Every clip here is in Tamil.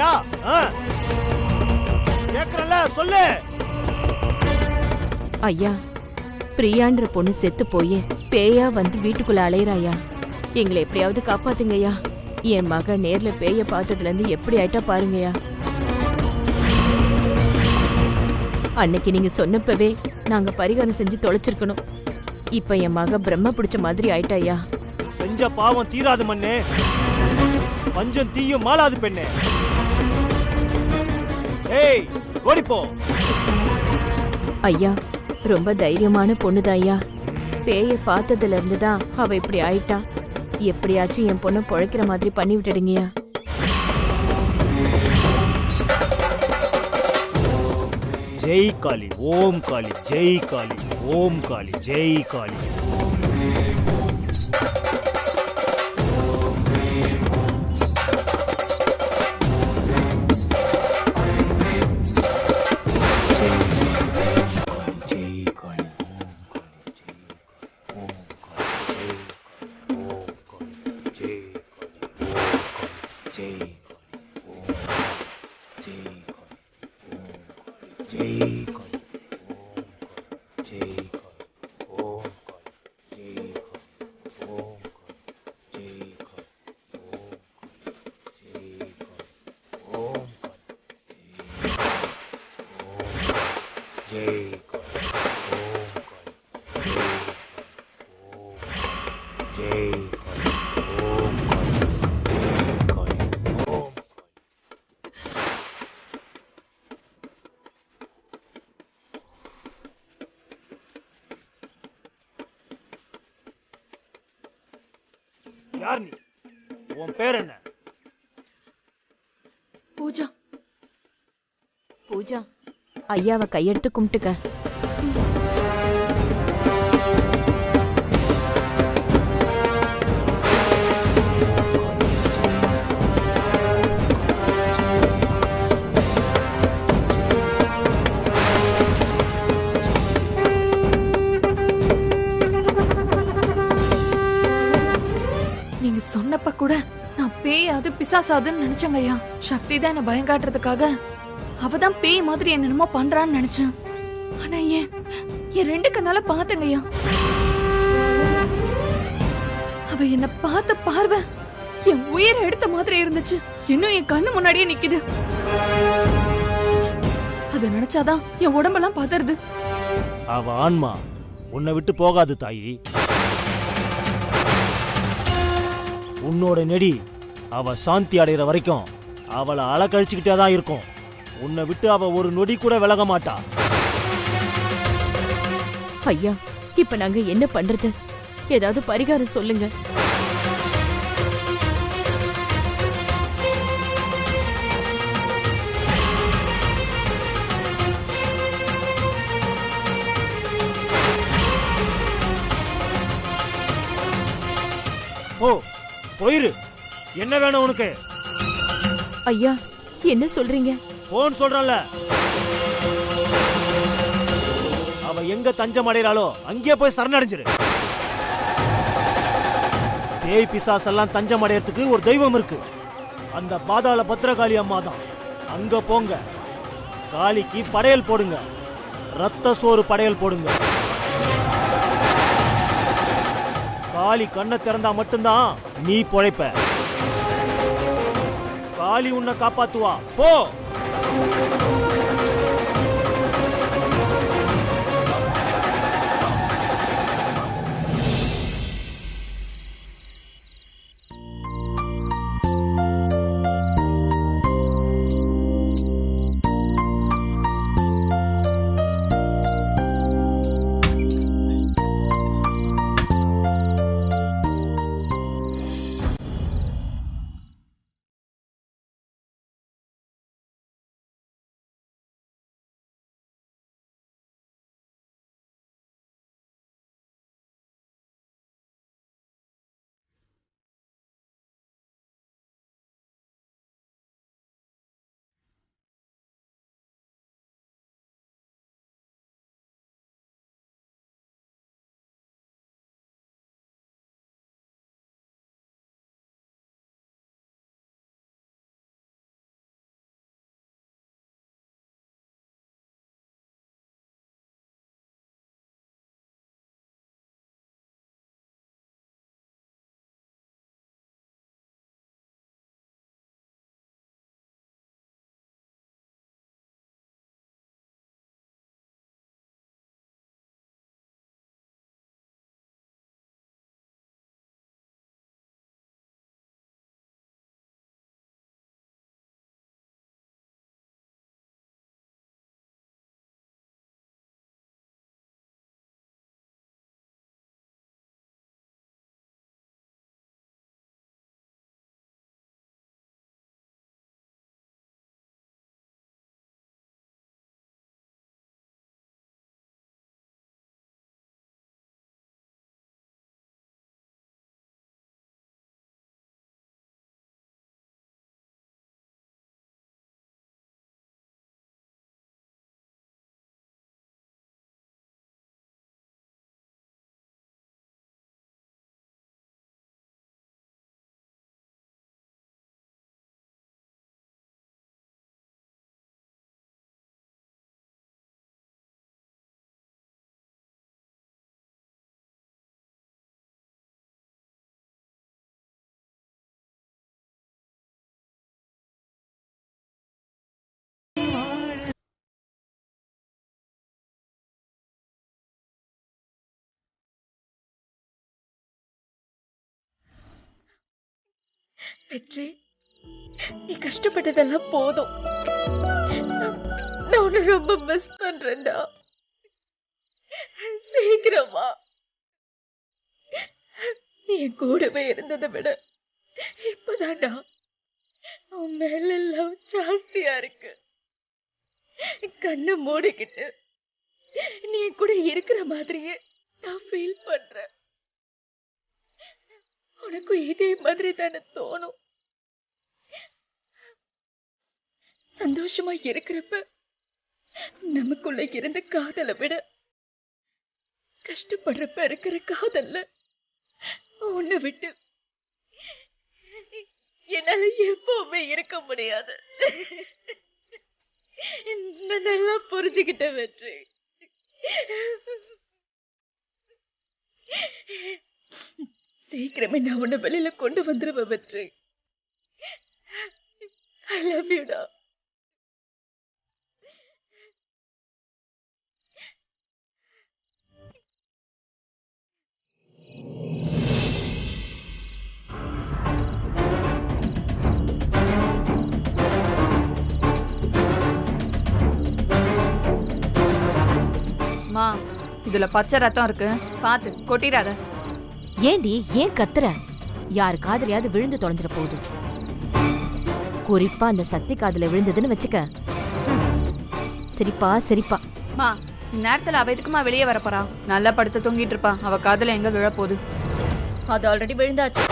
கேக்குறியா? கேக்குறல சொல்லு. ஐயா, பிரியான்ற பொண்ணு செத்து போய் பேயா வந்து வீட்டுக்குள்ள அலையறாயா. எங்களை எப்படியாவது காப்பாத்துங்கய்யா. என் மக நேர்ல பேய பார்த்ததுல இருந்து எப்படி ஆயிட்டா பாருங்கய்யா. அன்னைக்கு நீங்க சொன்னப்பவே நாங்க பரிகாரம் செஞ்சு தொலைச்சிருக்கணும். இப்ப என் மக பிரம்ம பிடிச்ச மாதிரி ஆயிட்டாயா. செஞ்ச பாவம் தீராது மண்ணே, பஞ்சம் தீயும் மாளாது பெண்ணே. ஏய் ஓடிப்போ. ஐயா, ரொம்ப தைரியமான பொண்ணுதான் ஐயா. பேய பார்த்ததுல இருந்துதான் அவ இப்படி ஆயிட்டா. எப்படியாச்சும் என் பொண்ணை பொழைக்கிற மாதிரி பண்ணி விட்டுடுங்கய்யா. ஜெய் காளி, ஓம் காளி, ஜெய் காளி, ஓம் காளி, ஜெய் காளி. யார் நீ? உன் பேர் என்ன? பூஜா. பூஜா, ஐயாவை கையெடுத்து கும்பிட்டுக்க. நீங்க சொன்னப்ப கூட நான் பேயாது பிசாசாதுன்னு நினைச்சேங்க ஐயா. சக்தி தான் என்ன பயம் காட்டுறதுக்காக அவதான் பேய் மாதிரி என்னென்னமோ பண்றான்னு நினைச்சேன். ஆனா என் ரெண்டு கண்ணால பாத்தங்க ஐயா. அவ என்ன பார்த்த பார்வை என் உயிரை எடுத்த மாதிரி இருந்துச்சு. இன்னும் என் கண்ணு முன்னாடியே நிக்குது. அத நினைச்சாதான் என் உடம்பெல்லாம் பதறுது. அவ ஆன்மா உன்னை விட்டு போகாது தாயி. உன்னோட நெடி அவ சாந்தி அடைகிற வரைக்கும் அவளை அலக்கழிச்சுக்கிட்டே தான் இருக்கும். உன்னை விட்டு அவ ஒரு நொடி கூட விலக மாட்டா. ஐயா, இப்ப நாங்க என்ன பண்றது? ஏதாவது பரிகாரம் சொல்லுங்க. ஓ போயிரு. என்ன வேணும் உனக்கு? ஐயா, என்ன சொல்றீங்க? போன் சொல்றல. அவ எங்க தஞ்சம் அடைறாளோ அங்கே போய் சரணடைஞ்சிரு. பேய் பிசாஸ் எல்லாம் தஞ்சம் அடையறதுக்கு ஒரு தெய்வம் இருக்கு. அந்த பாதாள பத்ரகாளி அம்மா தான். அங்க போங்க. காளிக்கு படையல் போடுங்க. ரத்த சோறு படையல் போடுங்க. காளி கண்ணை திறந்தா மட்டும்தான் நீ பொழைப்ப. காளி உன்னை காப்பாத்துவா. போ. வெற்றி, நீ கஷ்டப்பட்டதெல்லாம் போதும். நான் உன்னை ரொம்ப மிஸ் பண்றேன்டா. சீக்கிரமா நீ என் கூடவே இருந்ததை விட இப்பதான்டா உன் மேல எல்லாம் ஜாஸ்தியா இருக்கு. கண்ணை மூடிக்கிட்டு நீ என் கூட இருக்கிற மாதிரியே நான் ஃபீல் பண்றேன். உனக்கும் இதே மாதிரி தானே தோணும். சந்தோஷமா இருக்கிறப்ப நமக்குள்ள இருந்த காதலை விட கஷ்டப்படுறப்ப இருக்கிற காதல்ல உன்னை விட்டு என்னால எப்பவுமே இருக்க முடியாது. நான் நல்லா புரிஞ்சுக்கிட்ட வெற்றி. சீக்கிரமே நான் உன்னை வெளியில கொண்டு வந்துருவேன் வெற்றி. ஐ லவ் யூடா. மா, இதுல பச்சை ரத்தம் இருக்கு, பாத்து கொட்டிடாத. ஏண்டி ஏன் கத்துற? யாரு காதுலயாவது விழுந்து தொலைஞ்சிட போகுது. குறிப்பா அந்த சக்தி காதுல விழுந்ததுன்னு வச்சுக்க. சரிப்பா சரிப்பா. மா, இந்நேரத்துல அவ எதுக்குமா வெளியே வரப்போறா? நல்லா படுத்து தூங்கிட்டு இருப்பா. அவ காதுல எங்க விழ போகுது? அது ஆல்ரெடி விழுந்தாச்சு.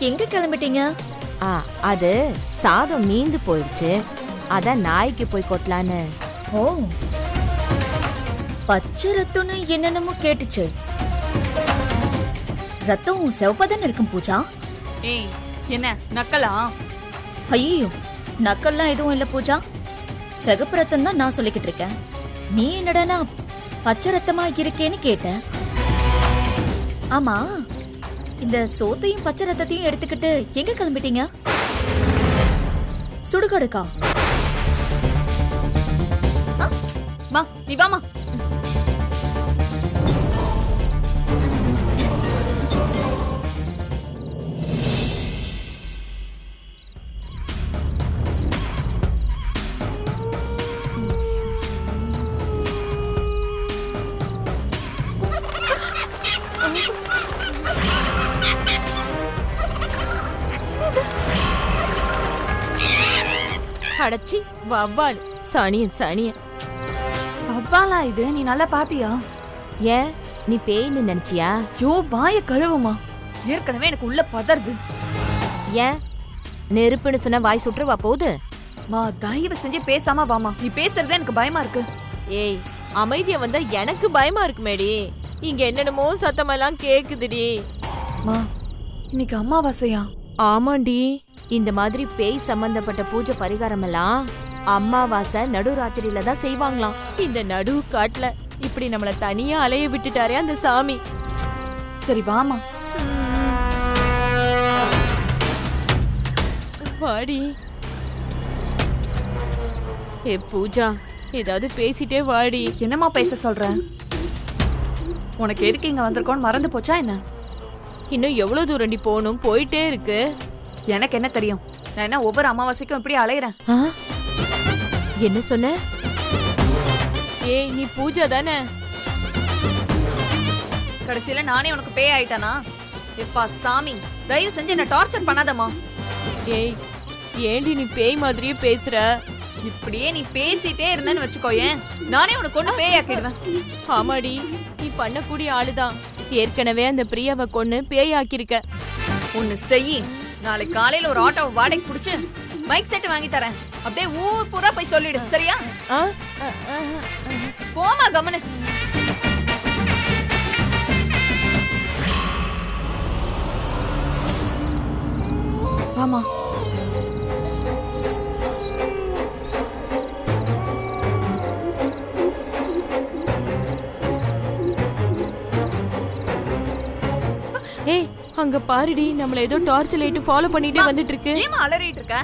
எங்க கிளம்பிட்டீங்க? அது சாதம் மீந்து போயிடுச்சு, அதான் நாய்க்கு போய் கொட்டலான்னு. ஓ, பச்சை ரத்தம்னு என்னென்னமோ கேட்டுச்சு. ரத்தம் செவப்பாதானே இருக்கும் பூஜா. ஏய், என்ன நக்கலா? ஐயோ, நக்கல்லாம் எதுவும் இல்ல பூஜா. சிகப்பு ரத்தம் தான் நான் சொல்லிக்கிட்டு இருக்கேன். நீ என்னடா பச்சை ரத்தமா இருக்கேன்னு கேட்ட. ஆமா, இந்த சோத்தையும் பச்சை ரத்தத்தையும் எடுத்துக்கிட்டு எங்க கிளம்பிட்டீங்க? சுடுகாடுக்கா? மா, நீ வாமா. அடச்சி வவ்வால், சனியன் சனியன். வவ்வாலா இது? நீ நல்லா பாத்தியா? ஏன் நீ பேய்னு நினைச்சியா? யோ, வாய கழுவுமா. ஏற்கனவே எனக்கு உள்ள பதறுது. ஏன் நெருப்புன்னு சொன்ன வாய் சுற்றுவா போகுது? மா, தயவு செஞ்சு பேசாம வாமா. நீ பேசுறதே எனக்கு பயமா இருக்கு. ஏய், அமைதியா வந்தா எனக்கு பயமா இருக்குமேடி. இங்க என்னென்னமோ சத்தமெல்லாம் கேக்குதுடி. மா, இன்னைக்கு அமாவாசையா? ஆமாண்டி. இந்த மாதிரி பேய் சம்பந்தப்பட்ட பூஜை பரிகாரம் எல்லாம் அமாவாசை நடுராத்திரியில தான் செய்வாங்களாம். இந்த நடு காட்டுல இப்படி நம்மள தனியா அலைய விட்டுட்டாரே அந்த சாமி. சரி வாமா. வாடி. ஏ பூஜா, ஏதாவது பேசிட்டே வாடி. என்னமா பேச சொல்ற? உனக்கு எதுக்கு இங்க வந்திருக்கோன்னு மறந்து போச்சா என்ன? இன்னும் எவ்வளவு தூரண்டி போகணும்? போயிட்டே இருக்கு. எனக்கு என்ன தெரியும்? நான் என்ன ஒவ்வொரு அமாவாசைக்கும் இப்படி அலையிறேன்? என்ன சொன்ன? ஏய், நீ பூஜா தானே? கடைசியில நானே உனக்கு பேய் ஆயிட்டானா? எப்பா சாமி, தயவு செஞ்சு என்ன டார்ச்சர் பண்ணாதம்மா. ஏய், ஏண்டி நீ பேய் மாதிரியே பேசுற? இப்படியே நீ பேசிட்டே இருந்தேன்னு வச்சுக்கோயேன், நானே உனக்கு கொண்டு பேய் ஆக்கிடுவேன். ஆமாடி, நீ பண்ணக்கூடிய ஆளுதான். ஏற்கனவே அந்த பிரியாவை கொன்னு பேய் ஆக்கிருக்க. ஒன்னு செய். நாளைக்கு காலையில ஒரு ஆட்டோ வாடகை புடிச்சு மைக் செட் வாங்கி தரேன். அப்படியே ஊர் பூரா போய் சொல்லிடு, சரியா? போமா கமனு. வாமா. ஏய், அங்க பாருடி, நம்மள ஏதோ டார்ச் லைட் ஃபாலோ பண்ணிட்டே வந்துட்டு இருக்கு. ஏமா அலறிட்டு இருக்க?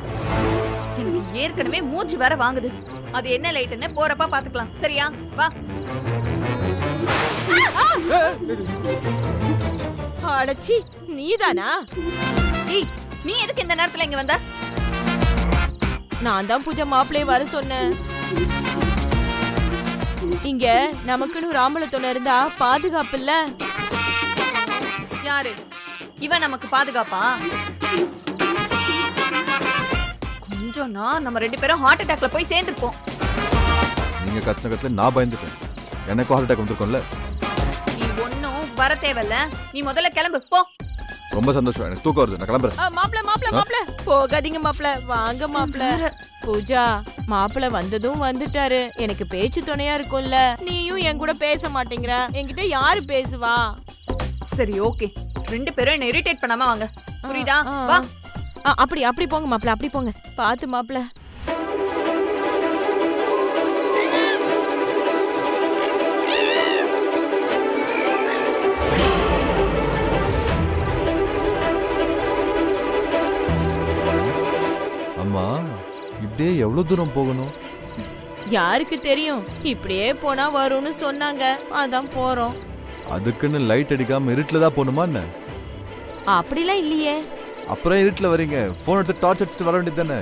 எனக்கு ஏற்கனவே மூச்சு வேற வாங்குது. அது என்ன லைட்னு போறப்ப பாத்துக்கலாம். சரியா? வா. அடச்சி, நீதானா? ஏய், நீ எதுக்கு இந்த நேரத்துல இங்க வந்த? நான் தான் பூஜா மாப்பிளைய வர சொன்னேன். இங்க நமக்குன்னு ஒரு ஆம்பளை துணை இருந்தா பாதுகாப்பு இல்ல. யாரு இவன் நமக்கு பாதுகாப்பா? கொஞ்சம்னா நம்ம 2 பேரும் ஹார்ட் அட்டாக்ல போய் சேர்ந்துருப்போம். நீங்க கத்துன நான் பயந்துட்டேன். எனக்கு ஹார்ட் அட்டாக் வந்திருக்கும்ல. நீ ஒன்னும் வர தேவையில்ல. நீ முதல்ல கிளம்பு போ. ரொம்ப சந்தோஷம். எனக்கு தூக்கம் வருது. நான் கிளம்புறேன். மாப்பிள போகாதீங்க மாப்பிள. வாங்க மாப்பிள. பூஜா மாப்பிள வந்ததும் வந்துட்டாரு. எனக்கு பேச்சு துணையா இருக்கும்ல. நீயும் என் கூட பேச மாட்டேங்கிற. என்கிட்ட யாரு பேசுவா? சரி ஓகே, 2 பேரும் என்ன இரிட்டேட் பண்ணாம வாங்க. புரியுதா? வா. அப்படி போங்க மாப்பிள. அப்படி போங்க. பாத்து மாப்பிள. அம்மா, இப்படியே எவ்வளவு தூரம் போகணும்? யாருக்கு தெரியும்? இப்படியே போனா வரும்னு சொன்னாங்க. அதான் போறோம். அதுக்குன்னு லைட் அடிக்காம இருட்டுல தான் போகணுமா என்ன? அப்படிலாம் இல்லையே. அப்புறம் இருட்டுல வரீங்க. போன் எடுத்து டார்ச் அடிச்சுட்டு வர வேண்டியது தானே?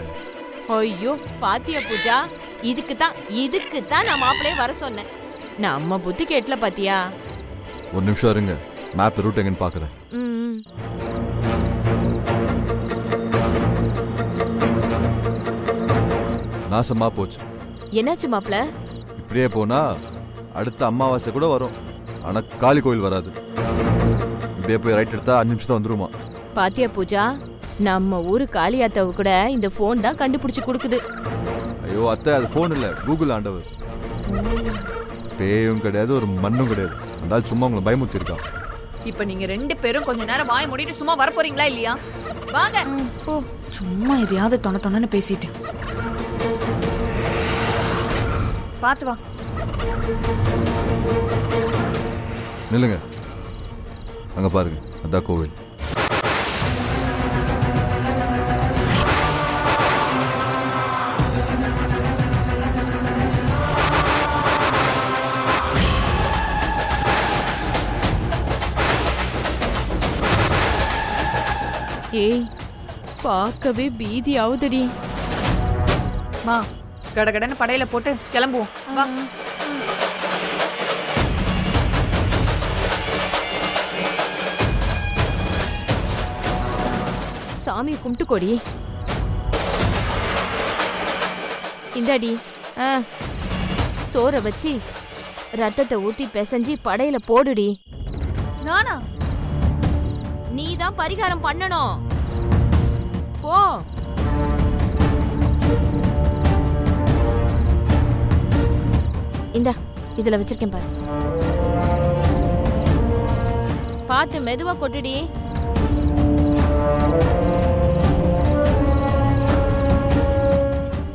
ஐயோ பாத்தியா பூஜா, இதுக்கு தான் நான் மாப்பிளையே வர சொன்னேன். நம்ம புத்தி கேட்டல பாத்தியா? ஒரு நிமிஷம் இருங்க, மேப்ல ரூட் எங்கன்னு பாக்குறேன். நாசமா போச்சு. என்னாச்சு மாப்பிள? இப்படியே போனா அடுத்த அமாவாசை கூட வரும். ஆனா காளி கோயில் வராது. இப்படியே போய் ரைட் எடுத்தா 5 நிமிஷம் தான் வந்துருமா. பாத்தியா பூஜா, நம்ம ஊரு காளியாத்தாவு கூட இந்த போன் தான் கண்டுபிடிச்சு கொடுக்குது. ஐயோ அத்தை, அது போன் இல்ல, கூகுள் ஆண்டவர். பேயும் கிடையாது, ஒரு மண்ணும் கிடையாது. அந்த சும்மா உங்களை பயமுறுத்தி இருக்கான். இப்ப நீங்க 2 பேரும் கொஞ்ச நேரம் வாய் மூடிட்டு சும்மா வர போறீங்களா இல்லையா? வாங்க. சும்மா எதையாவது தொணன்னு பேசிட்டு பாத்து வா. நில்லுங்க, அங்க பாருங்க, அதான் கோவில். ஏய், பார்க்கவே பீதி ஆவுதடி. மா, கடகடன்னு படையில போட்டு கிளம்புவோம். வா. சாமியை கும்பிட்டு கொடி. இந்தாடி. சோற வச்சு ரத்தத்தை ஊத்தி பிசைஞ்சு படையில போடுடி. நானா? நீ தான் பரிகாரம் பண்ணணும். போ. இந்தா, இதுல வச்சிருக்கேன் பாரு. பார்த்து மெதுவா கொட்டுடி.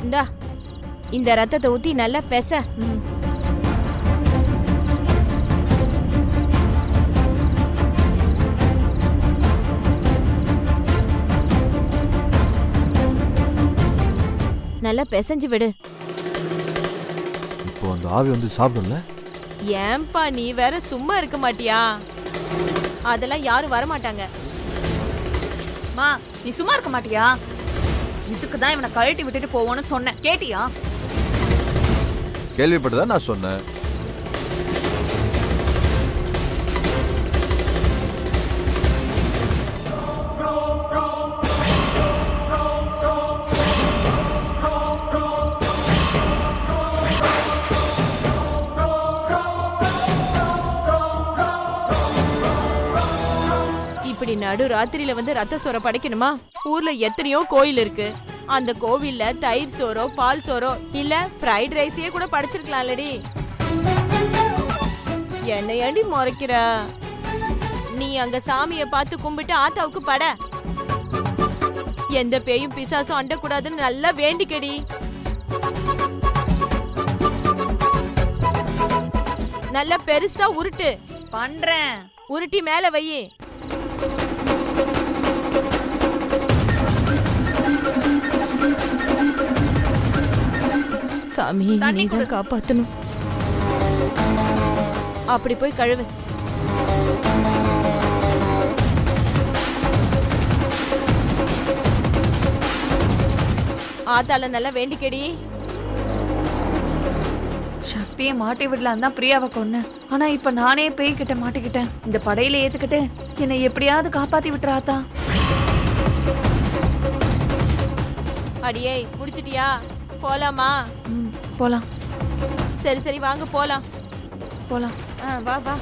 இந்தா, இந்த ரத்தத்தை ஊத்தி நல்லா பெச. நல்லா பெசஞ்சு விடு. இப்போ அந்த ஆவி வந்து சாப்பிடும்ல. ஏன்பா நீ வேற சும்மா இருக்க மாட்டியா? அதெல்லாம் யாரும் வர மாட்டாங்க. மா, நீ சும்மா இருக்க மாட்டியா? இதுக்கு தான் இவனை கழட்டி விட்டுட்டு போவோன்னு சொன்னேன். கேட்டியா? கேள்விப்பட்டதா நான் சொன்னேன். இப்படி நடு ராத்திரியில வந்து ரத்த சோற படைக்கணுமா? ஊர்ல எத்தனையோ கோயில் இருக்கு. அந்த கோவில்ல தயிர் சோறோ பால் சோறோ இல்ல ஃப்ரைட் ரைஸையே கூட படைச்சிருக்கலாம்லடி. என்ன ஏண்டி முறைக்கிற? நீ அங்க சாமியை பார்த்து கும்பிட்டு ஆத்தாவுக்கு பட. எந்த பேயும் பிசாசும் அண்டக்கூடாதுன்னு நல்லா வேண்டிக்கடி. நல்லா பெருசா உருட்டு. பண்றேன். உருட்டி மேல வை. சாமி தண்ணி நீதான் கொடு. காப்பாத்தணும். அப்படி போய் கழுவு. ஆத்தால நல்லா வேண்டிக்கடி. சக்தியை மாட்டி விடலாம் தான் பிரியாவை கொன்னேன். ஆனா இப்ப நானே பேய் கிட்ட மாட்டிக்கிட்டேன். இந்த படையில ஏத்துக்கிட்டு என்னை எப்படியாவது காப்பாத்தி விட்டுறாத்தா. அடியே முடிச்சிட்டியா? போலாமா? போலாம் சரி சரி வாங்க போலாம். போலாம். வா வா.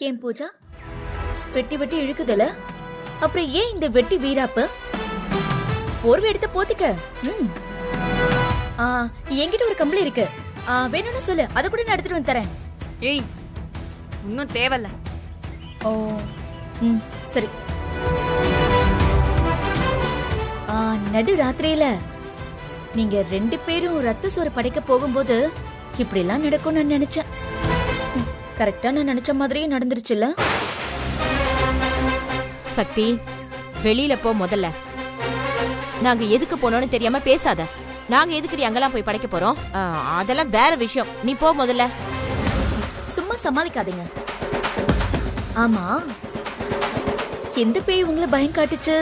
ஏன் பூஜா வெட்டி வெட்டி இழுக்குதுல? அப்புறம் ஏன் இந்த வெட்டி வீராப்பு? போர்வை எடுத்து போத்திக்க. என்கிட்ட ஒரு கம்பளி இருக்கு, வேணும்னு சொல்லு, அதை கூட நான் எடுத்துட்டு வந்து தரேன். ஏய் இன்னும் தேவையில்ல. ஓ சரி. நடு ராத்திரியில நீங்க 2 பேரும் ரத்த சோறு படைக்க போகும்போது இப்படி எல்லாம் நடக்கும் நான் நினைச்சேன். கரெக்டா நான் நினைச்ச மாதிரியே நடந்துருச்சுல்ல? சக்தி வெளியில போ முதல்ல. நாங்க எதுக்கு போனோம்னு தெரியாம பேசாத. நாங்க எதுக்குடி அங்கெல்லாம் போய் படைக்க போறோம்? அதெல்லாம் வேற விஷயம். நீ போ முதல்ல. சும்மா சமாளிக்காதீங்க. ஆமா, எந்த பேய் உங்களை பயம் காட்டுச்சு?